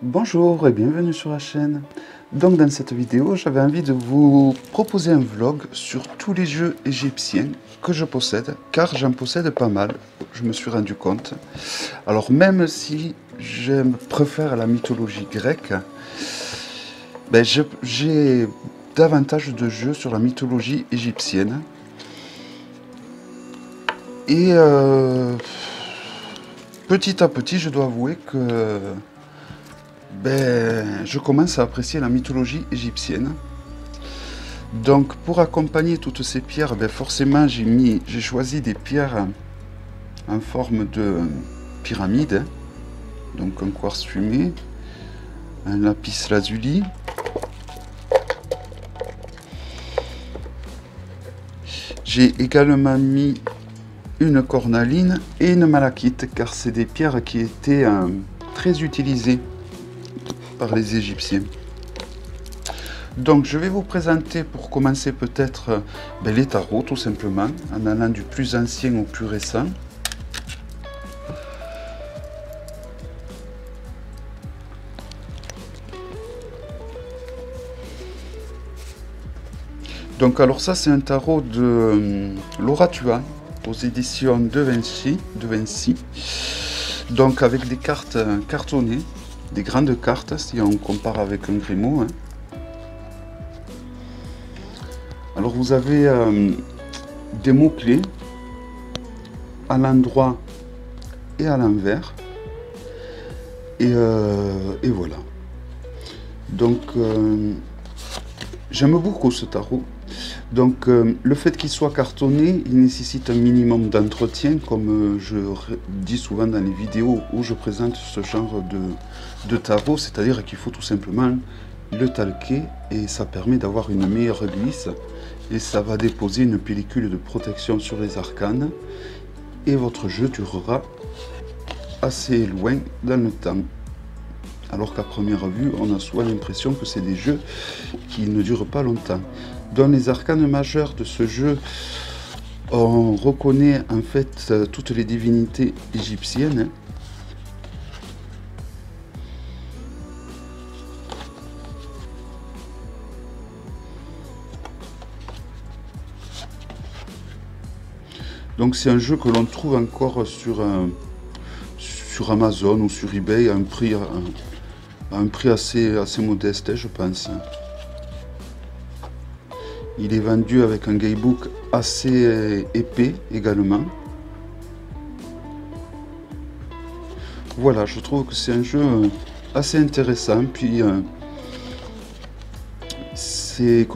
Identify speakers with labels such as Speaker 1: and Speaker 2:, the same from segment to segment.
Speaker 1: Bonjour et bienvenue sur la chaîne. Donc dans cette vidéo, j'avais envie de vous proposer un vlog sur tous les jeux égyptiens que je possède, car j'en possède pas mal, je me suis rendu compte. Alors même si je préfère la mythologie grecque, j'ai davantage de jeux sur la mythologie égyptienne. Et petit à petit, je dois avouer que je commence à apprécier la mythologie égyptienne. Donc pour accompagner toutes ces pierres, forcément j'ai choisi des pierres en forme de pyramide. Donc un quartz fumé, un lapis lazuli, j'ai également mis une cornaline et une malachite, car c'est des pierres qui étaient très utilisées par les Égyptiens. Donc je vais vous présenter, pour commencer peut-être, les tarots tout simplement, en allant du plus ancien au plus récent. Donc alors ça c'est un tarot de Laura Tuan aux éditions de Vinci. Donc avec des cartes cartonnées, des grandes cartes si on compare avec un Grimaud. Alors vous avez des mots-clés à l'endroit et à l'envers. Et voilà. Donc j'aime beaucoup ce tarot. Donc le fait qu'il soit cartonné, il nécessite un minimum d'entretien, comme je dis souvent dans les vidéos où je présente ce genre de tarot, c'est-à-dire qu'il faut tout simplement le talquer et ça permet d'avoir une meilleure glisse et ça va déposer une pellicule de protection sur les arcanes et votre jeu durera assez loin dans le temps. Alors qu'à première vue, on a soit l'impression que c'est des jeux qui ne durent pas longtemps. Dans les arcanes majeures de ce jeu, on reconnaît en fait toutes les divinités égyptiennes. Donc c'est un jeu que l'on trouve encore sur Amazon ou sur eBay à un prix assez modeste, je pense. Il est vendu avec un guidebook assez épais également. Voilà, je trouve que c'est un jeu assez intéressant. Puis c'est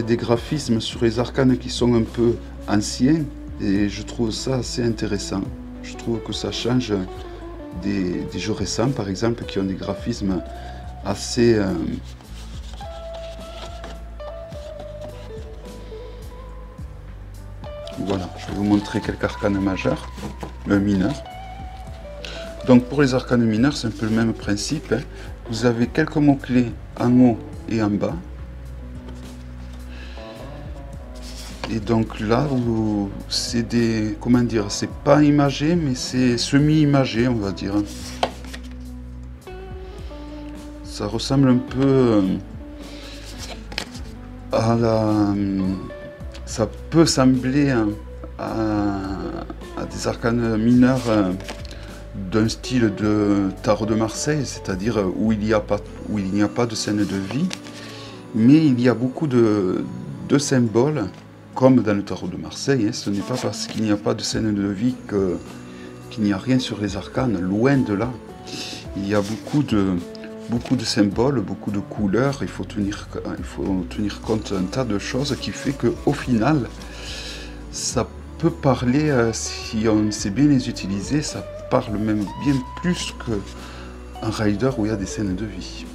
Speaker 1: des graphismes sur les arcanes qui sont un peu anciens et je trouve ça assez intéressant. Je trouve que ça change des jeux récents, par exemple, qui ont des graphismes assez voilà, je vais vous montrer quelques arcanes majeurs, mineurs. Donc pour les arcanes mineurs, c'est un peu le même principe. Vous avez quelques mots-clés en haut et en bas. Et donc là, c'est des, comment dire, c'est pas imagé, mais c'est semi-imagé, on va dire. Ça ressemble un peu à la... Ça peut sembler à des arcanes mineurs d'un style de tarot de Marseille, c'est-à-dire où il n'y a pas de scène de vie, mais il y a beaucoup de symboles, comme dans le tarot de Marseille. Ce n'est pas parce qu'il n'y a pas de scène de vie qu'il n'y a rien sur les arcanes, loin de là. Il y a beaucoup de symboles, beaucoup de couleurs, il faut tenir compte d'un tas de choses qui fait qu'au final, ça peut parler, si on sait bien les utiliser, ça parle même bien plus qu'un rider où il y a des scènes de vie.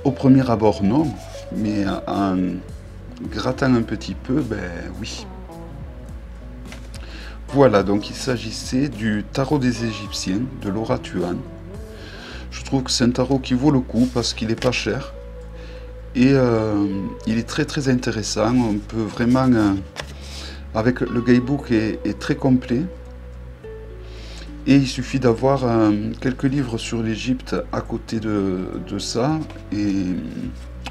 Speaker 1: Au premier abord, non, mais en grattant un petit peu, oui. Voilà, donc il s'agissait du tarot des Égyptiens, de Laura Tuan. Je trouve que c'est un tarot qui vaut le coup parce qu'il n'est pas cher. Et il est très très intéressant. On peut vraiment... avec le guidebook est très complet. Et il suffit d'avoir quelques livres sur l'Égypte à côté de ça, et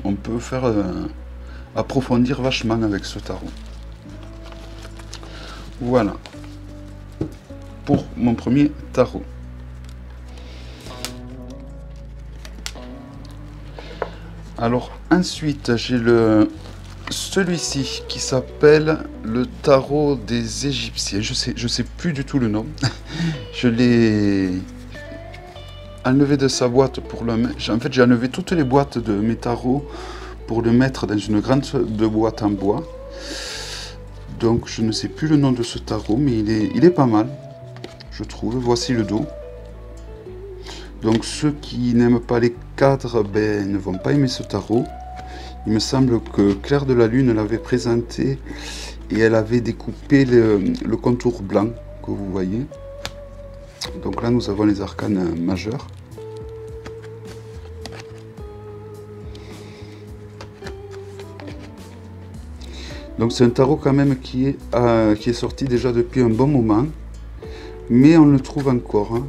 Speaker 1: on peut faire approfondir vachement avec ce tarot. Voilà pour mon premier tarot. Alors ensuite j'ai celui-ci qui s'appelle le tarot des Égyptiens. Je sais plus du tout le nom. Je l'ai enlevé de sa boîte pour le mettre. En fait, j'ai enlevé toutes les boîtes de mes tarots pour le mettre dans une grande boîte en bois. Donc je ne sais plus le nom de ce tarot, mais il est pas mal, je trouve. Voici le dos. Donc ceux qui n'aiment pas les cadres, ben, ne vont pas aimer ce tarot. Il me semble que Claire de la Lune l'avait présenté et elle avait découpé le contour blanc que vous voyez. Donc là nous avons les arcanes majeurs. Donc c'est un tarot quand même qui est sorti déjà depuis un bon moment, mais on le trouve encore. Hein.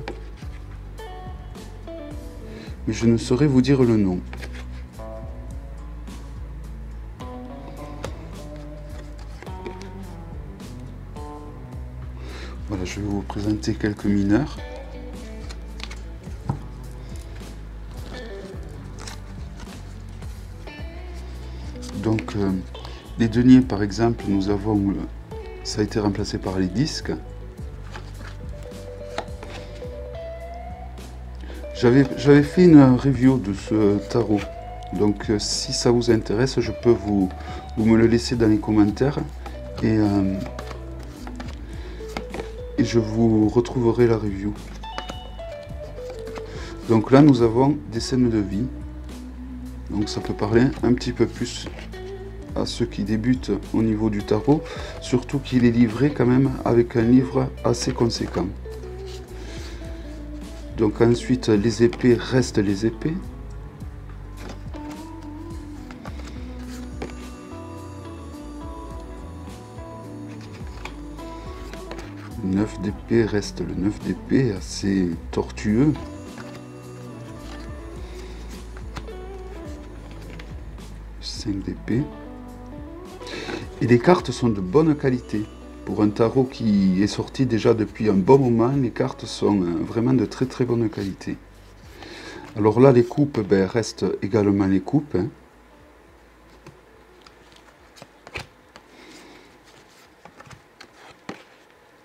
Speaker 1: Mais je ne saurais vous dire le nom. Voilà, je vais vous présenter quelques mineurs. Donc, les deniers, par exemple, nous avons, ça a été remplacé par les disques. J'avais fait une review de ce tarot. Donc, si ça vous intéresse, je peux vous me le laisser dans les commentaires. Et je vous retrouverai la review. Donc là nous avons des scènes de vie. Donc ça peut parler un petit peu plus à ceux qui débutent au niveau du tarot. Surtout qu'il est livré quand même avec un livre assez conséquent. Donc ensuite les épées restent les épées. Le 9 d'épée reste le 9 d'épée, assez tortueux. Le 5 d'épée. Et les cartes sont de bonne qualité. Pour un tarot qui est sorti déjà depuis un bon moment, les cartes sont vraiment de très très bonne qualité. Alors là, les coupes restent également les coupes. Hein.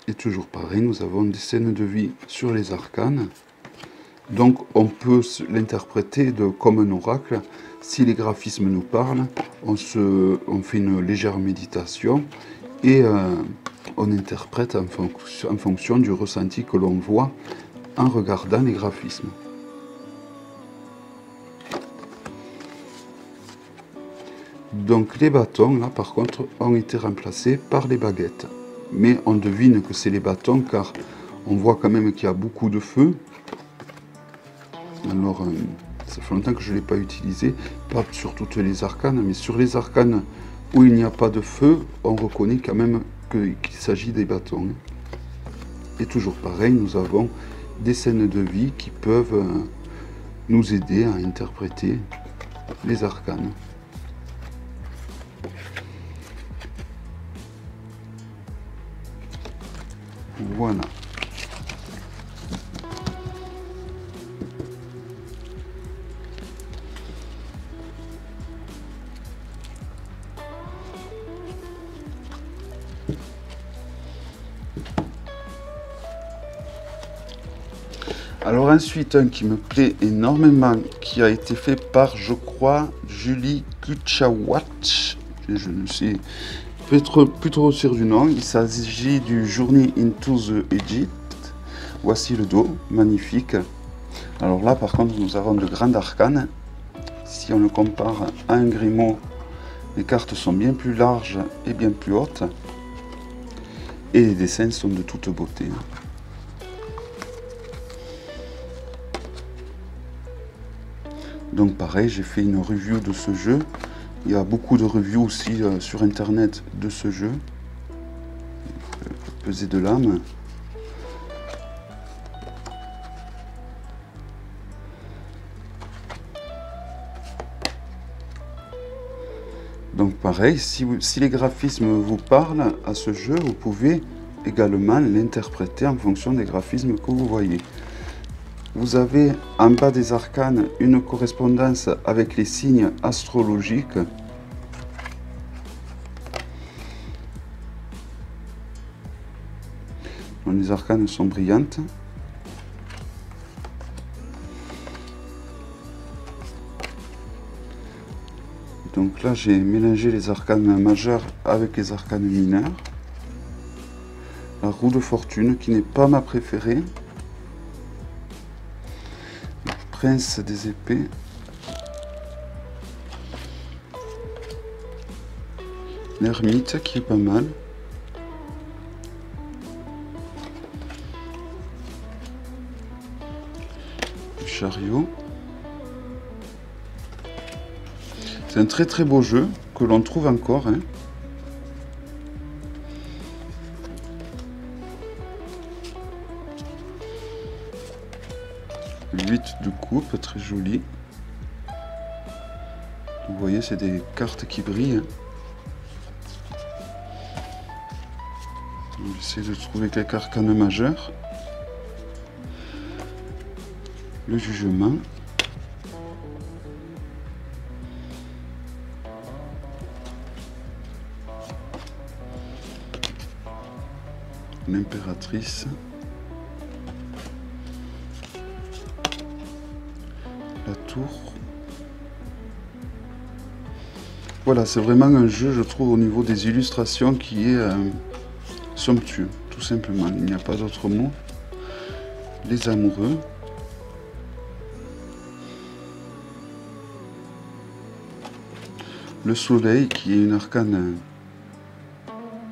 Speaker 1: Et toujours pareil, nous avons des scènes de vie sur les arcanes. Donc on peut l'interpréter comme un oracle. Si les graphismes nous parlent, on fait une légère méditation et on interprète en fonction du ressenti que l'on voit en regardant les graphismes. Donc les bâtons, là par contre, ont été remplacés par les baguettes. Mais on devine que c'est les bâtons car on voit quand même qu'il y a beaucoup de feu. Alors ça fait longtemps que je ne l'ai pas utilisé, pas sur toutes les arcanes, mais sur les arcanes où il n'y a pas de feu, on reconnaît quand même qu'il s'agit des bâtons. Et toujours pareil, nous avons des scènes de vie qui peuvent nous aider à interpréter les arcanes. Voilà. Alors ensuite, un qui me plaît énormément, qui a été fait par, je crois, Julie Kuchawatch. Je ne sais plus trop sûr du nom. Il s'agit du Journey into the Egypt. Voici le dos, magnifique. Alors là, par contre, nous avons de grandes arcanes. Si on le compare à un Grimaud, les cartes sont bien plus larges et bien plus hautes. Et les dessins sont de toute beauté. Donc pareil, j'ai fait une review de ce jeu. Il y a beaucoup de reviews aussi sur internet de ce jeu. Pesée de l'âme. pareil, si les graphismes vous parlent à ce jeu, vous pouvez également l'interpréter en fonction des graphismes que vous voyez. Vous avez en bas des arcanes une correspondance avec les signes astrologiques. Les arcanes sont brillantes. Donc là, j'ai mélangé les arcanes majeurs avec les arcanes mineurs. La roue de fortune, qui n'est pas ma préférée. Le prince des épées. L'ermite, qui est pas mal. Le chariot. C'est un très très beau jeu que l'on trouve encore. Hein. Le 8 de coupe, très joli. Vous voyez, c'est des cartes qui brillent. On essaie de trouver quelques arcanes majeurs. Le jugement. L'impératrice, la tour. Voilà, c'est vraiment un jeu, je trouve, au niveau des illustrations qui est somptueux, tout simplement. Il n'y a pas d'autre mot. Les amoureux. Le soleil, qui est une arcane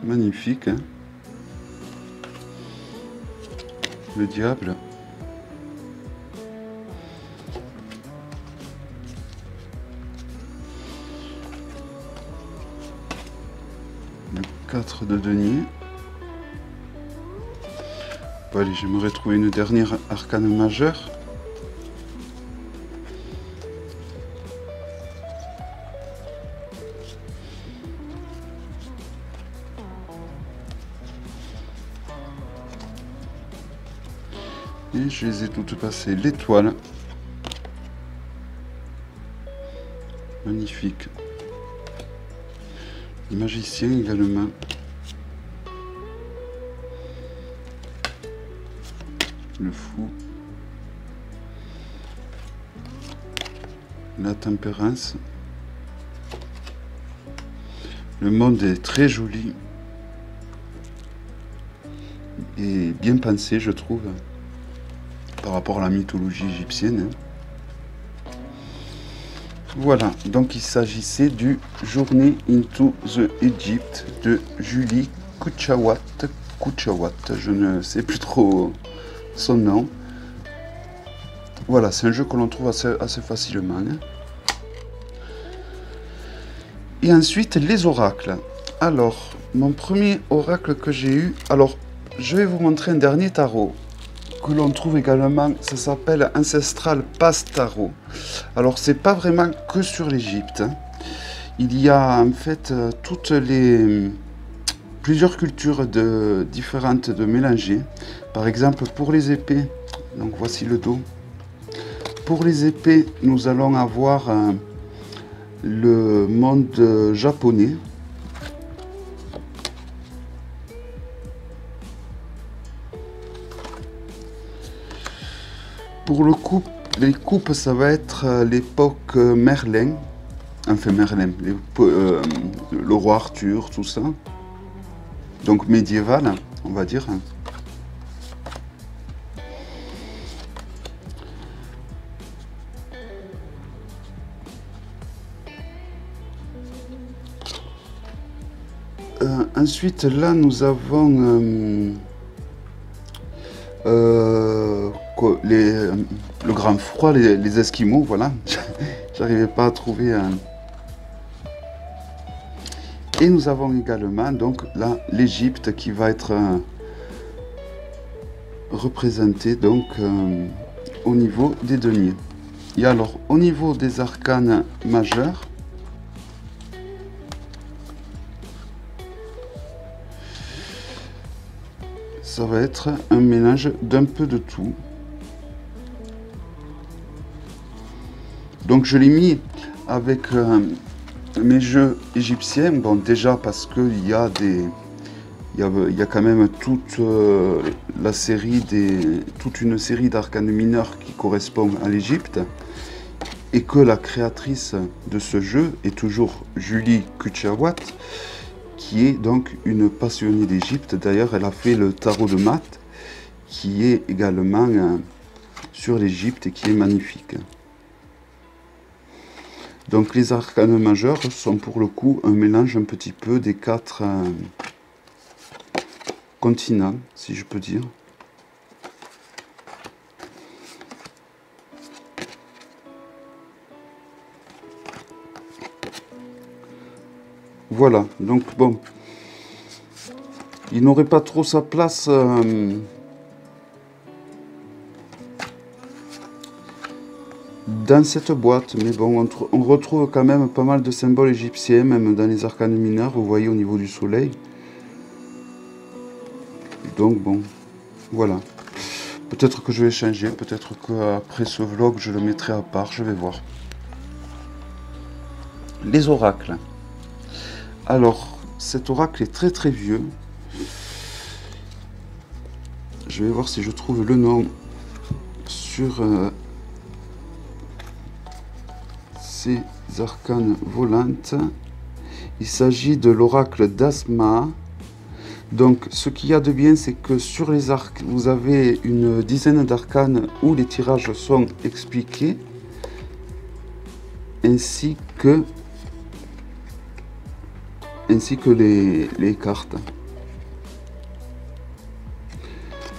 Speaker 1: magnifique. Hein. Le diable. Le 4 de denier. Bon, allez, j'aimerais trouver une dernière arcane majeure. Et je les ai toutes passées. L'étoile. Magnifique. Le magicien également. Le fou. La tempérance. Le monde est très joli. Et bien pensé, je trouve. Par rapport à la mythologie égyptienne. Voilà, donc il s'agissait du Journey into the Egypt de Julie Kuchawat, je ne sais plus trop son nom. Voilà, c'est un jeu que l'on trouve assez facilement. Hein. Et ensuite, les oracles. Alors, mon premier oracle que j'ai eu, alors, je vais vous montrer un dernier tarot que l'on trouve également, ça s'appelle Ancestral Pass Tarot. Alors c'est pas vraiment que sur l'Égypte. Hein. Il y a en fait plusieurs cultures différentes de mélanger. Par exemple pour les épées, donc voici le dos. Pour les épées, nous allons avoir le monde japonais. Pour les coupes, ça va être l'époque Merlin. Enfin Merlin, le roi Arthur, tout ça. Donc médiéval, on va dire. Ensuite, là, nous avons le grand froid, les Esquimaux, voilà. J'arrivais pas à trouver un... Et nous avons également, donc là, l'Égypte qui va être représentée donc au niveau des deniers. Et alors, au niveau des arcanes majeurs, ça va être un mélange d'un peu de tout. Donc je l'ai mis avec mes jeux égyptiens. Bon, déjà parce qu'il y a des... Il y a quand même toute la série toute une série d'arcanes mineurs qui correspond à l'Égypte, et que la créatrice de ce jeu est toujours Julie Kuchawat, qui est donc une passionnée d'Égypte. D'ailleurs, elle a fait le tarot de maths, qui est également sur l'Égypte et qui est magnifique. Donc les arcanes majeurs sont pour le coup un mélange un petit peu des 4 continents, si je peux dire. Voilà, donc bon, il n'aurait pas trop sa place dans cette boîte, mais bon, on retrouve quand même pas mal de symboles égyptiens, même dans les arcanes mineurs, vous voyez au niveau du soleil. Donc bon, voilà. Peut-être que je vais changer, peut-être qu'après ce vlog, je le mettrai à part, je vais voir. Les oracles. Alors, cet oracle est très très vieux. Je vais voir si je trouve le nom sur ces arcanes volantes. Il s'agit de l'oracle d'Asma. Donc, ce qu'il y a de bien, c'est que sur les arcs, vous avez une dizaine d'arcanes où les tirages sont expliqués, ainsi que les cartes.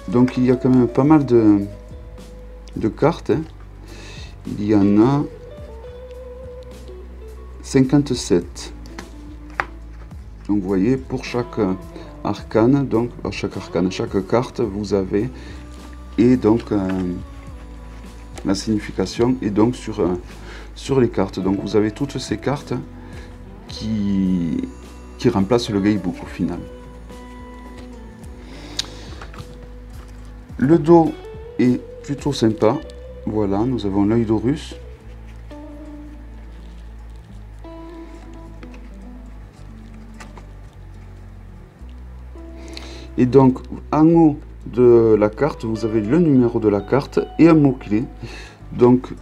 Speaker 1: Donc, il y a quand même pas mal de cartes. Hein. Il y en a 57. Donc, vous voyez, pour chaque arcane, donc chaque carte, vous avez et donc la signification est donc sur les cartes. Donc vous avez toutes ces cartes qui remplacent le guidebook au final. Le dos est plutôt sympa. Voilà, nous avons l'œil d'Horus. Et donc, en haut de la carte, vous avez le numéro de la carte et un mot-clé. Donc,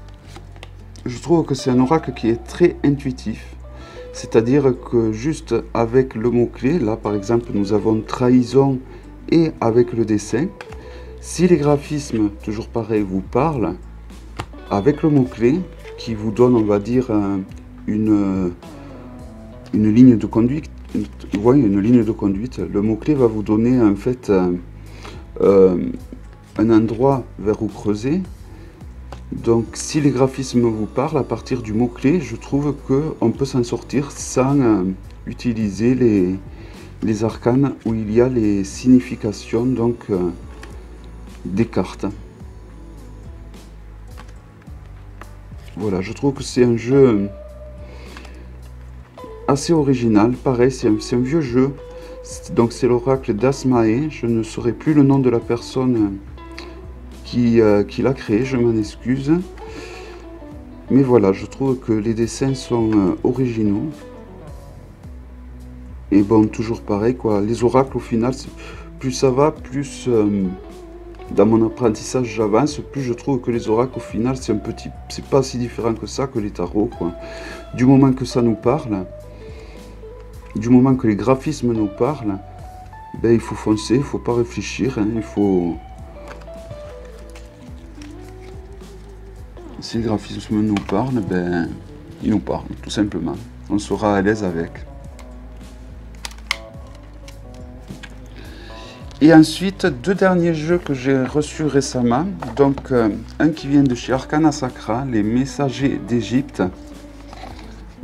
Speaker 1: je trouve que c'est un oracle qui est très intuitif. C'est-à-dire que juste avec le mot-clé, là par exemple, nous avons trahison et avec le dessin. Si les graphismes, toujours pareil, vous parlent, avec le mot-clé, qui vous donne, on va dire, une ligne de conduite, vous voyez, une ligne de conduite, le mot-clé va vous donner en fait un endroit vers où creuser. Donc si les graphismes vous parlent, à partir du mot-clé, je trouve qu'on peut s'en sortir sans utiliser les arcanes où il y a les significations donc, des cartes. Voilà, je trouve que c'est un jeu assez original. Pareil, c'est un vieux jeu. Donc c'est l'oracle d'Asmae. Je ne saurais plus le nom de la personne qui l'a créé, je m'en excuse. Mais voilà, je trouve que les dessins sont originaux. Et bon, toujours pareil, quoi. Les oracles, au final, plus ça va, plus dans mon apprentissage j'avance, plus je trouve que les oracles, au final, c'est pas si différent que ça, que les tarots, quoi. Du moment que ça nous parle, du moment que les graphismes nous parlent, ben, il faut foncer, il faut pas réfléchir, hein, il faut... Si le graphisme nous parle, ben, il nous parle, tout simplement. On sera à l'aise avec. Et ensuite, deux derniers jeux que j'ai reçus récemment. Donc, un qui vient de chez Arcana Sacra, les Messagers d'Égypte.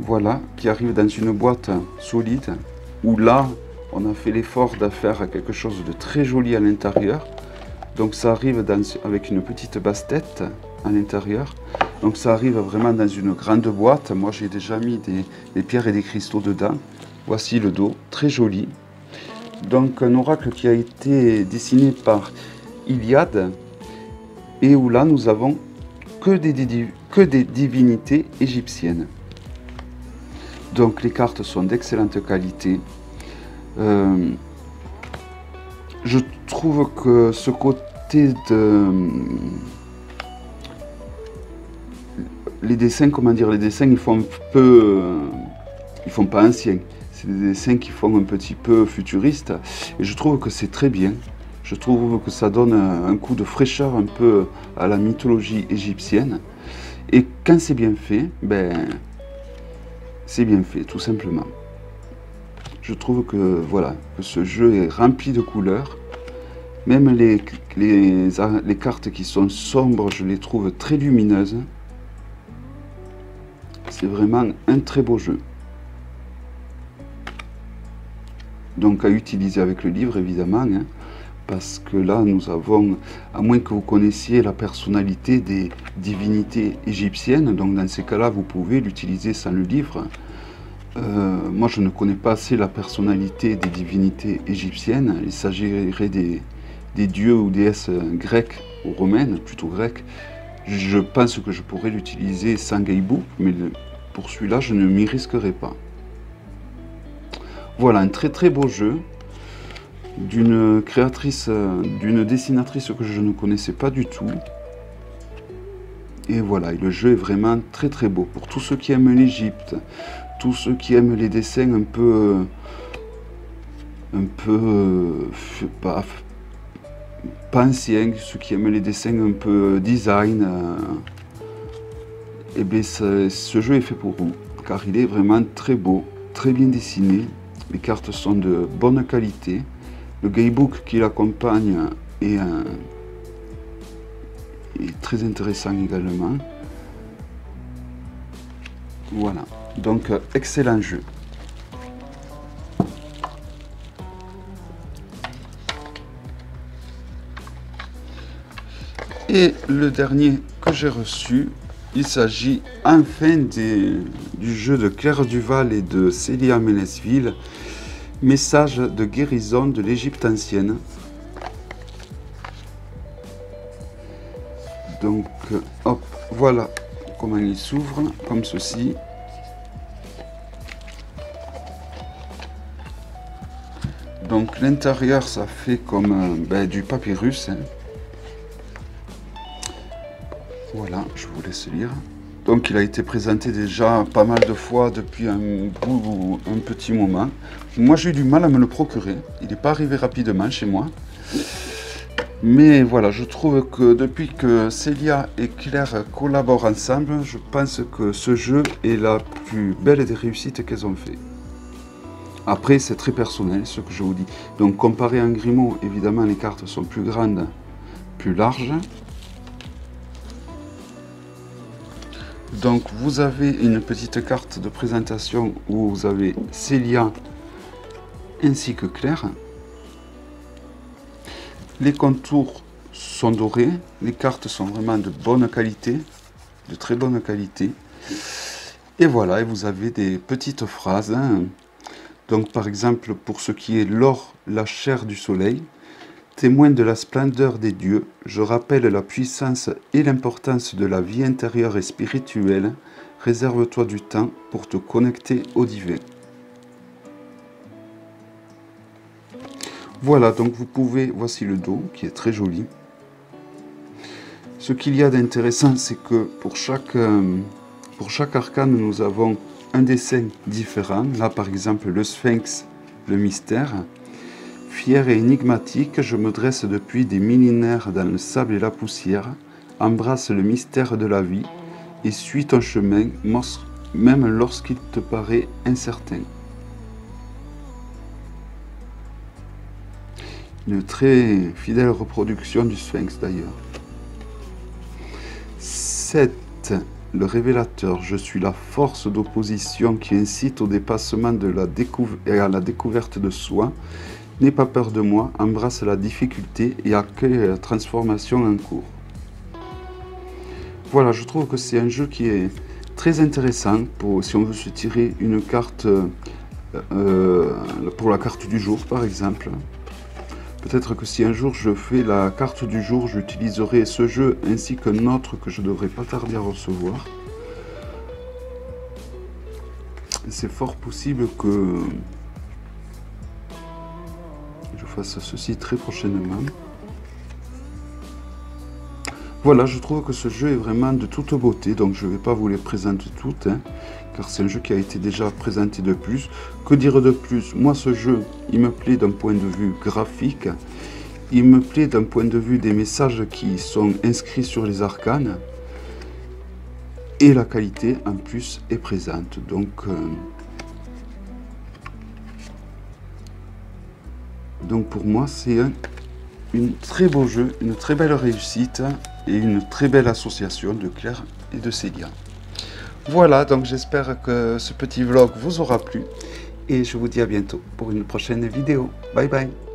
Speaker 1: Voilà, qui arrive dans une boîte solide, où là, on a fait l'effort de faire quelque chose de très joli à l'intérieur. Donc ça arrive avec une petite basse-tête à l'intérieur. Donc ça arrive vraiment dans une grande boîte. Moi j'ai déjà mis des pierres et des cristaux dedans. Voici le dos, très joli. Donc un oracle qui a été dessiné par Iliade et où là nous avons que des divinités égyptiennes. Donc les cartes sont d'excellente qualité. Je trouve que ce côté de... Les dessins, comment dire, les dessins, ils font un peu... ils font pas anciens. C'est des dessins qui font un petit peu futuristes. Et je trouve que c'est très bien. Je trouve que ça donne un coup de fraîcheur un peu à la mythologie égyptienne. Et quand c'est bien fait, ben... c'est bien fait, tout simplement. Je trouve que, voilà, que ce jeu est rempli de couleurs. Même les cartes qui sont sombres, je les trouve très lumineuses. C'est vraiment un très beau jeu. Donc à utiliser avec le livre, évidemment, hein, parce que là, nous avons, à moins que vous connaissiez la personnalité des divinités égyptiennes, donc dans ces cas-là, vous pouvez l'utiliser sans le livre. Moi, je ne connais pas assez la personnalité des divinités égyptiennes. Il s'agirait des dieux ou déesses grecques ou romaines, plutôt grecques. Je pense que je pourrais l'utiliser sans Guidebook, mais pour celui-là, je ne m'y risquerai pas. Voilà, un très très beau jeu d'une créatrice, d'une dessinatrice que je ne connaissais pas du tout. Et voilà, et le jeu est vraiment très très beau. Pour tous ceux qui aiment l'Égypte, tous ceux qui aiment les dessins un peu pas anciens, ceux qui aiment les dessins un peu design, et bien ce jeu est fait pour vous, car il est vraiment très beau, très bien dessiné. Les cartes sont de bonne qualité. Le guidebook qui l'accompagne est très intéressant également. Voilà, donc excellent jeu. Et le dernier que j'ai reçu, il s'agit enfin du jeu de Claire Duval et de Célia Ménesville, Message de guérison de l'Égypte ancienne. Donc, hop, voilà comment il s'ouvre, comme ceci. Donc l'intérieur, ça fait comme du papyrus. Hein. Voilà, je vous laisse lire. Donc il a été présenté déjà pas mal de fois depuis un petit moment. Moi j'ai eu du mal à me le procurer. Il n'est pas arrivé rapidement chez moi. Mais voilà, je trouve que depuis que Célia et Claire collaborent ensemble, je pense que ce jeu est la plus belle des réussites qu'elles ont fait. Après, c'est très personnel ce que je vous dis. Donc comparé à un Grimaud, évidemment les cartes sont plus grandes, plus larges. Donc vous avez une petite carte de présentation où vous avez Célia ainsi que Claire. Les contours sont dorés, les cartes sont vraiment de bonne qualité, de très bonne qualité. Et voilà, et vous avez des petites phrases. Hein. Donc par exemple, pour ce qui est l'or, la chair du soleil, témoin de la splendeur des dieux, je rappelle la puissance et l'importance de la vie intérieure et spirituelle. Réserve-toi du temps pour te connecter au divin. Voilà, donc vous pouvez, voici le dos qui est très joli. Ce qu'il y a d'intéressant, c'est que pour chaque arcane, nous avons un dessin différent. Là, par exemple, le sphinx, le mystère. Fier et énigmatique, je me dresse depuis des millénaires dans le sable et la poussière, embrasse le mystère de la vie et suis ton chemin, même lorsqu'il te paraît incertain. Une très fidèle reproduction du sphinx d'ailleurs. 7. Le révélateur, je suis la force d'opposition qui incite au dépassement et à la découverte de soi. N'aie pas peur de moi, embrasse la difficulté et accueille la transformation en cours. Voilà, je trouve que c'est un jeu qui est très intéressant pour si on veut se tirer une carte pour la carte du jour par exemple. Peut-être que si un jour je fais la carte du jour, j'utiliserai ce jeu ainsi qu'un autre que je devrais pas tarder à recevoir. C'est fort possible que je fasse ceci très prochainement. Voilà, je trouve que ce jeu est vraiment de toute beauté, donc je ne vais pas vous les présenter toutes, hein, car c'est un jeu qui a été déjà présenté de plus. Que dire de plus? Moi, ce jeu, il me plaît d'un point de vue graphique, il me plaît d'un point de vue des messages qui sont inscrits sur les arcanes, et la qualité, en plus, est présente. Donc pour moi, c'est un très beau jeu, une très belle réussite et une très belle association de Claire et de Célia. Voilà, donc j'espère que ce petit vlog vous aura plu et je vous dis à bientôt pour une prochaine vidéo. Bye bye.